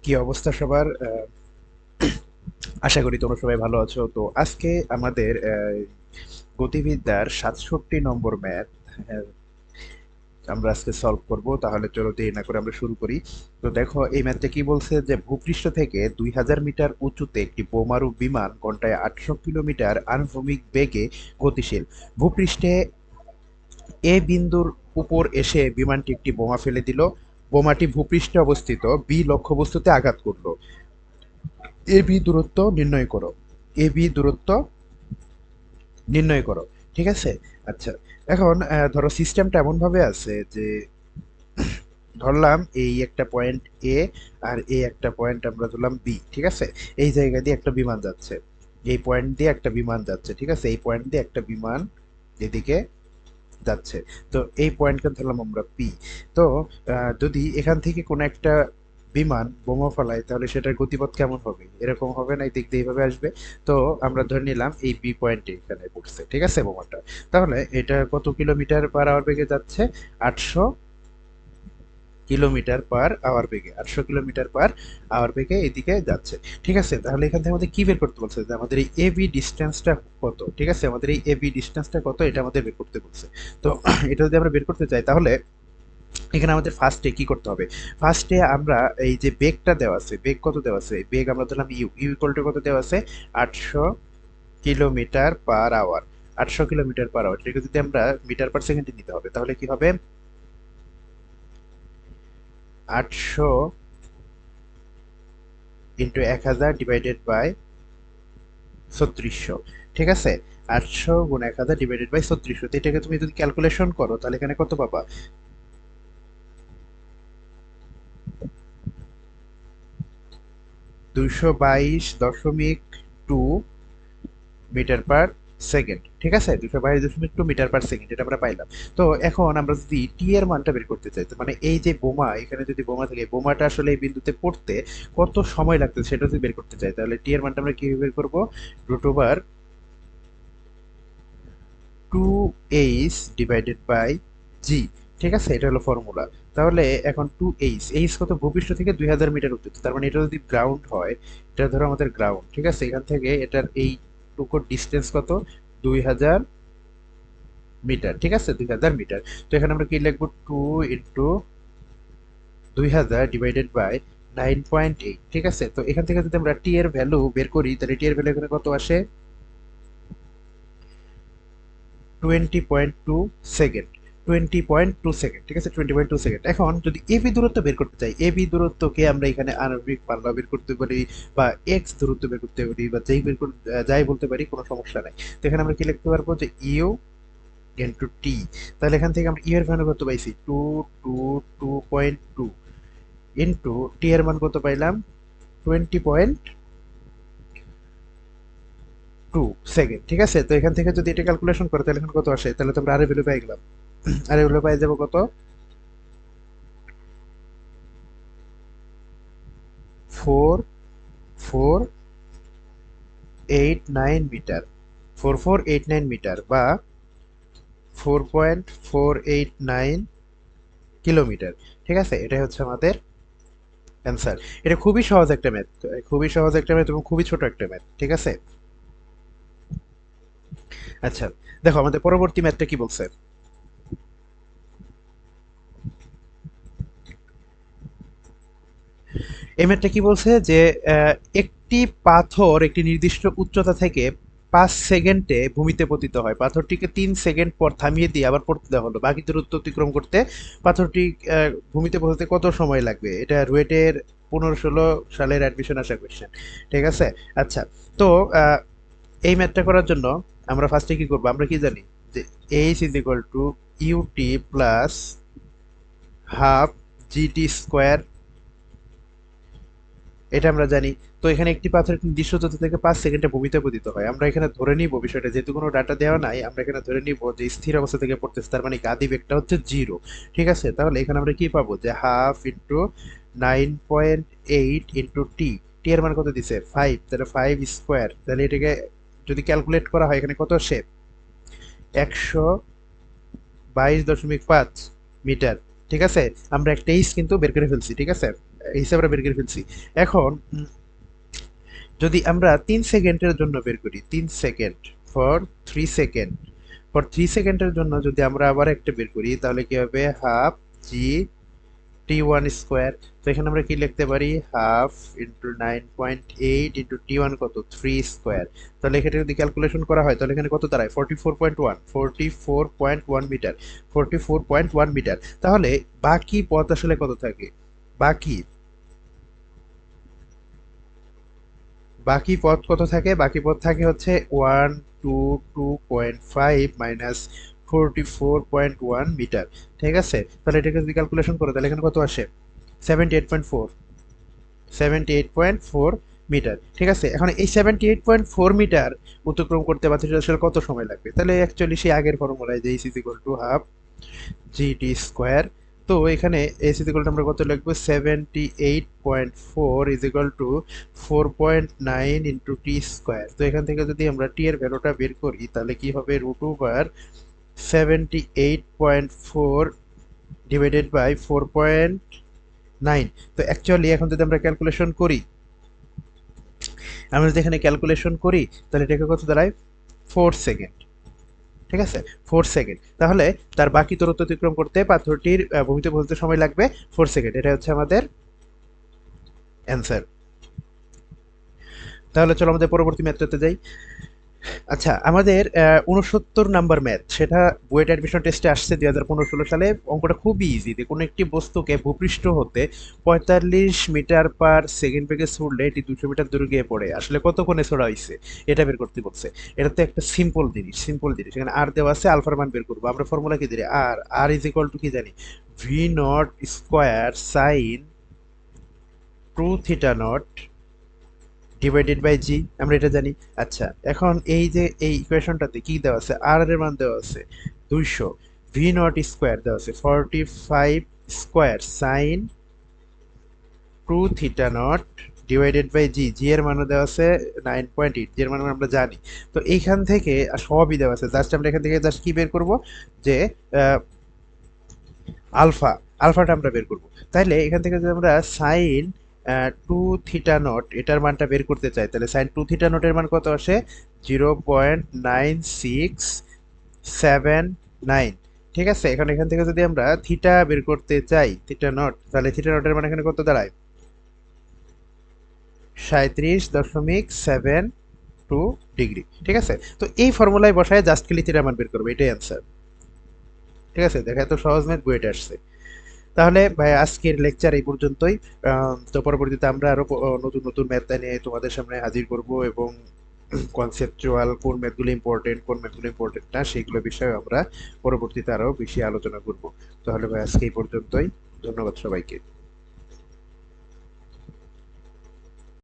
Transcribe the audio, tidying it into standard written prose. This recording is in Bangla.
কি অবস্থা সবার? আশা করি তোমরা সবাই ভালো আছো। তো আজকে আমাদের গতিবিদ্যার 67 নম্বর ম্যাথ আমরা আজকে সলভ করব। তাহলে চলো দেরি না করে আমরা শুরু করি। তো দেখো এই ম্যাথটা কি বলছে, যে ভূপৃষ্ঠ থেকে 2000 মিটার উঁচুতে একটি বোমারু বিমান ঘন্টায় 800 কিলোমিটার আনুভূমিক বেগে গতিশীল। ভূপৃষ্ঠে এ বিন্দুর উপর এসে বিমানটি একটি বোমা ফেলে দিল। বোমাটি ভূপৃষ্ঠে অবস্থিত বি লক্ষ্যবস্তুতে আঘাত করলো। এ বি দূরত্ব নির্ণয় করো। এ বি দূরত্ব নির্ণয় করো। ঠিক আছে? আচ্ছা, এখন ধরো সিস্টেমটা এমনভাবে আছে যে ধরলাম এই একটা পয়েন্ট এ আর এই একটা পয়েন্ট আমরা ধরলাম বি। ঠিক আছে? এই জায়গা দিয়ে একটা বিমান যাচ্ছে, এই পয়েন্ট দিয়ে একটা বিমান যাচ্ছে। ঠিক আছে? এই পয়েন্ট দিয়ে একটা বিমান এদিকে যাচ্ছে। তো এই পয়েন্টকে ধরলাম আমরা পি। তো যদি এখান থেকে কোনো একটা বিমান বোমা ফেলায় তাহলে সেটার গতিপথ কেমন হবে? এরকম হবে না, এই দিক দিয়ে এইভাবে আসবে। তো আমরা ধরে নিলাম এই বি পয়েন্টে এখানে পড়ছে। ঠিক আছে? বোমাটা তাহলে এটা কত কিলোমিটার পার আওয়ার বেগে যাচ্ছে? 800 কিলোমিটার পার আওয়ার বেগে, 800 কিলোমিটার পার আওয়ার বেগে এদিকে যাচ্ছে। ঠিক আছে? তাহলে এখান থেকে আমাদের কি বের করতে বলছে, যে আমাদের এই এবি ডিস্টেন্সটা কত। ঠিক আছে? আমাদের এই এবি ডিস্টেন্সটা কত এটা আমাদের বের করতে বলছে। তো এটা যদি আমরা বের করতে চাই তাহলে এখানে আমাদের ফার্স্টে কি করতে হবে? ফার্স্টে আমরা এই যে বেগটা দেওয়া আছে, বেগ কত দেওয়া আছে, বেগ আমরা ধরলাম ইউ, ইউ ইকুয়াল টু কত দেওয়া আছে? 800 kilometre per hour. 800 kilometre per hour এটাকে যদি আমরা মিটার পার সেকেন্ডে নিতে হবে তাহলে কি হবে? 800 ইন্টু 1000 ডিভাইডেড বাই 3600। ঠিক আছে? 800 গুণ 1000 ডিভাইডেড বাই 3600, তো এটাকে তুমি যদি ক্যালকুলেশন করো তাহলে এখানে কত পাবা? 222.2 মিটার পার সেকেন্ড। ঠিক আছে? 222.2 মিটার পার সেকেন্ড এটা আমরা পাইলাম। তো এখন আমরা যদি টি এর মানটা বের করতে চাই, তো মানে এই যে বোমা, এখানে যদি বোমা থাকে, বোমাটা আসলে এই বিন্দুতে পড়তে কত সময় লাগবে সেটা যদি বের করতে চাই তাহলে টি এর মানটা আমরা কিভাবে বের করবো? Root over 2h divided by g. ঠিক আছে? এটা হলো ফর্মুলা। তাহলে এখন 2h, এইচ কত? ভূপৃষ্ঠ থেকে 2000 মিটার উচ্চতা, তার মানে এটা যদি গ্রাউন্ড হয়, এটা ধরো আমাদের গ্রাউন্ড। ঠিক আছে? এখান থেকে এটার এই টুকুর ডিস্টেন্স কত? 2000 মিটার। ঠিক আছে? 2000 মিটার। তো এখানে আমরা কি লিখবো? 2 ইন্টু 2000 ডিভাইডেড বাই 9.8। ঠিক আছে? তো এখান থেকে যদি আমরা টি এর ভ্যালু বের করি তাহলে টি এর ভ্যালু এখানে কত আসে? 20.2 সেকেন্ড। 20.2 সেকেন্ড। ঠিক আছে? 20.2 সেকেন্ড। এখন যদি এবি দূরত্ব বের করতে চাই, এবি দূরত্বকে আমরা এখানে আণবিক পাল্লা বের করতে পারি, বা এক্স দূরত্ব বের করতে পারি, বা যাই বলতে পারি, কোনো সমস্যা নাই। তো এখানে আমরা কি লিখতে পারবো, যে ইউ ইন্টু টি। তাহলে এখান থেকে আমরা ইউ এর ভ্যালু কত পাইছি? 2.2 ইন্টু টি এর মান কত পাইলাম? 20.2 সেকেন্ড। ঠিক আছে? তো এখান থেকে যদি এটা ক্যালকুলেশন করে তাহলে এখন কত আসে? তাহলে তো আমরা আর ভ্যালু পাই গেলাম। আর এগুলো পাই যাবো কত? 4489 মিটার। 4489 মিটার বা 4.489 কিলোমিটার। ঠিক আছে? এটাই হচ্ছে আমাদের অ্যান্সার। এটা খুবই সহজ একটা ম্যাথ, খুবই সহজ একটা ম্যাথ এবং খুবই ছোট একটা ম্যাথ। ঠিক আছে? আচ্ছা, দেখো আমাদের পরবর্তী ম্যাথটা কি বলছে। এই ম্যাথটা কি বলছে, যে একটি পাথর একটি নির্দিষ্ট উচ্চতা থেকে 5 সেকেন্ডে ভূমিতে পতিত হয়। পাথরটিকে 3 সেকেন্ড পর থামিয়ে দিয়ে আবার পড়তে দেওয়া হলো। বাকি দূরত্ব অতিক্রম করতে পাথরটি ভূমিতে পৌঁছতে কত সময় লাগবে? এটা রুয়েটের 15-16 সালের অ্যাডমিশন আসা কোয়েশ্চেন। ঠিক আছে? আচ্ছা, তো আহ, এই ম্যাথটা করার জন্য আমরা ফার্স্টে কি করবো? আমরা কি জানি, যে H is equal to UT plus half GT square, এটা আমরা জানি। তো এখানে একটি পাথর একটি নির্দিষ্ট উচ্চতা থেকে 5 সেকেন্ডে ভূমিতে পতিত হয়। আমরা এখানে ধরে নিব বিষয়টা, যেহেতু কোনো ডাটা দেওয়া নাই, আমরা এখানে ধরে নিব যে স্থির অবস্থা থেকে পড়তেছে, তার মানে গাদি বেগটা হচ্ছে 0। ঠিক আছে? তাহলে এখানে আমরা কি পাবো, যে হাফ ইন্টু 9.8 ইন্টু টি। টি এর মান কত দিছে? 5। তাহলে 5 স্কোয়ার, তাহলে এটাকে যদি ক্যালকুলেট করা হয় এখানে কত আসে? 122.5 মিটার। ঠিক আছে? আমরা একটা এইচ কিন্তু বের করে ফেলছি। ঠিক আছে? হিসাব আমরা বের করে ফেলছি। এখন যদি আমরা 3 সেকেন্ডের জন্য বের করি, 3 সেকেন্ড, ফর 3 সেকেন্ড, ফর 3 সেকেন্ডের জন্য যদি আমরা আবার একটা বের করি তাহলে কি হবে, হাফ জি টি1 স্কোয়ার। তো এখানে আমরা কি লিখতে পারি, হাফ ইন্টু 9.8 ইন্টু টি1 কত, 3 স্কোয়ার। তাহলে এখানে যদি ক্যালকুলেশন করা হয় তাহলে এখানে কত দাঁড়ায়, 44.1, 44.1 মিটার, 44.1 মিটার। তাহলে বাকি পথ আসলে কত থাকে, বাকি বাকি পথ কত থাকে, বাকি পথ থাকে হচ্ছে 122.5 মাইনাস 44.1 মিটার। ঠিক আছে, তাহলে এটাকে যদি ক্যালকুলেশন করো তাহলে এখানে কত আসে, 78.4, 78.4 মিটার। ঠিক আছে, এখন এই 78.4 মিটার অতিক্রম করতে বাতিল আসলে কত সময় লাগবে, তাহলে অ্যাকচুয়ালি সেই আগের ফর্মুলায় যে is equal to half GT square. তো এখানে এস ইজ ইকুয়াল টু আমরা কত লিখবো, 78.4 is equal two 4.9 into T square. তো এখান থেকে যদি আমরা টি এর ভ্যালুটা বের করি তাহলে কি হবে, রুট ওভার 78.4 ডিভাইডেড বাই 4.9। তো অ্যাকচুয়ালি এখন যদি আমরা ক্যালকুলেশন করি, আমরা যদি এখানে ক্যালকুলেশন করি তাহলে এটাকে কত দাঁড়ায়, 4 সেকেন্ড। ঠিক আছে, 4 সেকেন্ড। তাহলে তার বাকি দূরত্ব অতিক্রম করতে পাথরটির ভূমিতে পৌঁছতে সময় লাগবে 4 সেকেন্ড। এটা হচ্ছে আমাদের অ্যান্সার। তাহলে চলো আমাদের পরবর্তী ম্যাথটাতে যাই। আচ্ছা, আমাদের 69 নাম্বার ম্যাথ, সেটা বুয়েট অ্যাডমিশন টেস্টে আসছে 2015-16 সালে। অঙ্কটা খুবই ইজি, যে কোনো একটি বস্তুকে ভূপৃষ্ঠ হতে 45 মিটার/সেকেন্ড বেগে ছুড়লে এটি 200 মিটার দূরে গিয়ে পড়ে, আসলে কত কোণে ছোড়া হয়েছে এটা বের করতে বলছে। এটা তো একটা সিম্পল জিনিস, সিম্পল জিনিস। এখানে আর দেওয়া আছে, আলফার মান বের করবো। আমরা ফর্মুলা কি দিই, আর আর ইজ ইকুয়াল টু কি জানি, v naught square sine 2 theta naught divided by g, আমরা এটা জানি। আচ্ছা, এখন এই যে এই ইকুয়েশনটাতে কি দেওয়া আছে, আর এর মান দেওয়া আছে 200, ভি নট স্কোয়ার দেওয়া আছে 45 square sine 2 theta naught divided by g, g এর মানও দেওয়া আছে 9.8, জি এর মান আমরা জানি। তো এইখান থেকে সবই দেওয়া আছে, জাস্ট আমরা এখান থেকে জাস্ট কি বের করব, যে আলফা, আলফাটা আমরা বের করব। তাইলে এখান থেকে যদি আমরা সাইন 2 থিটা নট এটার মানটা বের করতে চাই, তাহলে সাইন 2 থিটা নটের মান কত আসে, 0.9679। ঠিক আছে, এখন এখান থেকে যদি আমরা থিটা বের করতে চাই, থিটা নট, তাহলে থিটা নটের মান এখানে কত দাঁড়ায়, 37.72 ডিগ্রি। ঠিক আছে, তো এই ফর্মুলায় বসায় জাস্ট খালি থিটার মান বের করবো, এটাই অ্যান্সার। ঠিক আছে, দেখা এত সহজ ম্যাথ বুয়েটে আসছে। তাহলে ভাই আজকের লেকচার এই পর্যন্তই। তো পরবর্তীতে আমরা আরো নতুন নতুন ম্যাথ নিয়ে তোমাদের সামনে হাজির করব, এবং কনসেপচুয়াল কোন ম্যাথগুলো ইম্পর্টেন্ট, কোন ম্যাথগুলো ইম্পর্টেন্ট না, সেগুলো বিষয়ে আমরা পরবর্তীতে আরো বেশি আলোচনা করব। তাহলে ভাই আজকে এই পর্যন্তই, ধন্যবাদ সবাইকে।